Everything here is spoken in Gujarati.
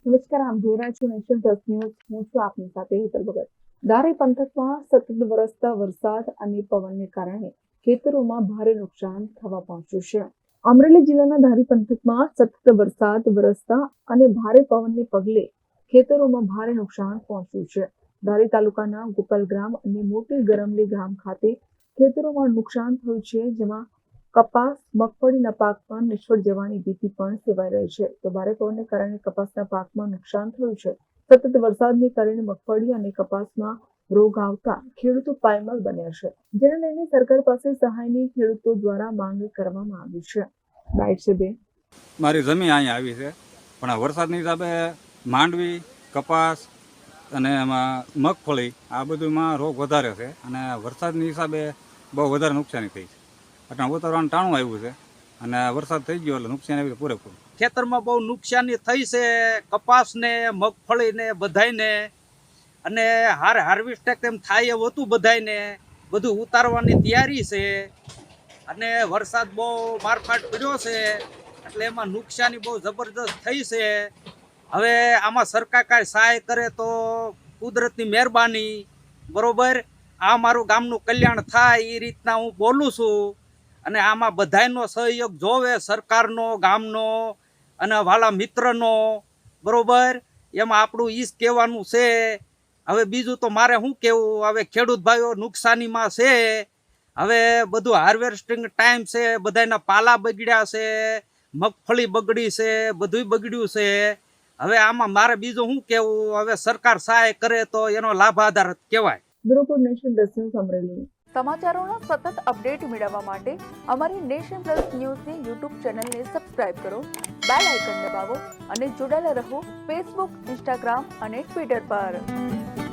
નમસ્કાર, આપ જોઈ રહ્યા છો નેશન પ્લસ ન્યૂઝ. હું છું આપની સાથે હેતલ ભગત. ધારી પંથકમાં સતત વરસતા વરસાદ અને પવનને કારણે ખેતરોમાં ભારે નુકસાન થવા પહોંચ્યું છે. અમરેલી જિલ્લાના ધારી પંથકમાં સતત વરસાદ વરસતા અને ભારે પવનને પગલે ખેતરોમાં ભારે નુકસાન પહોંચ્યું છે. ધારી તાલુકાના ગોપાલ ગ્રામ અને મોટી ગરમલી ગામ ખાતે ખેતરોમાં નુકસાન થયું છે, જેમાં કપાસ, મગફળીના પાકમાં નિષ્ફળ જવાની ભીતિ પણ સેવાઈ રહી છે. તો ભારે પવનને કારણે કપાસના પાકમાં નુકસાન થયું છે. સતત વરસાદને કારણે મગફળી અને કપાસમાં રોગ આવતા ખેડૂતો પાયમાલ બન્યા છે, જેને લઈને સરકાર પાસે સહાયની ખેડૂતો દ્વારા માંગ કરવામાં આવી છે. રાઈટ છે બે મારી જમીન અહીંયા આવી છે, પણ આ વરસાદની હિસાબે માંડવી, કપાસ અને એમાં મગફળી આ બધુંમાં રોગ વધારે છે અને વરસાદની હિસાબે બહુ વધારે નુકસાની થઈ છે. એટલે ઉતારવાનું ટાણું આવ્યું છે અને વરસાદ થઈ ગયો એટલે નુકસાન આવી પૂરેપૂરું. ખેતરમાં બહુ નુકસાની થઈ છે, કપાસને, મગફળીને બધાયને, અને હાર્વેસ્ટ એમ થાય એવું હતું બધાયને, બધું ઉતારવાની તૈયારી છે. અને વરસાદ બહુ મારફાટ પડ્યો છે એટલે એમાં નુકસાની બહુ જબરદસ્ત થઈ છે. હવે આમાં સરકાર કાંઈ સહાય કરે તો કુદરતની મહેરબાની, બરોબર. આ મારું ગામનું કલ્યાણ થાય એ રીતના હું બોલું છું. અને આમાં બધાયનો સહયોગ જોવે, સરકારનો, ગામનો અને વાલા મિત્રનો, બરોબર. એમાં આપણું ઈ જ કહેવાનું છે. હવે બીજું તો મારે શું કહેવું, હવે ખેડૂત ભાઈઓ નુકસાનીમાં છે. હવે બધું હાર્વેસ્ટિંગ ટાઈમ છે, બધાના પાલા બગડ્યા છે, મગફળી બગડી છે, બધું બગડ્યું છે. હવે આમાં મારે બીજું શું કહેવું, હવે સરકાર સહાય કરે તો એનો લાભ આધાર કહેવાય. Bureau Nation Plus news Amreli. સમાચારોના સતત અપડેટ મેળવવા માટે અમારી નેશન પ્લસ ન્યૂઝની યુટ્યુબ ચેનલને સબસ્ક્રાઇબ કરો, બેલ આઇકન દબાવો અને જોડાયેલા રહો ફેસબુક, ઇન્સ્ટાગ્રામ અને ટ્વિટર પર.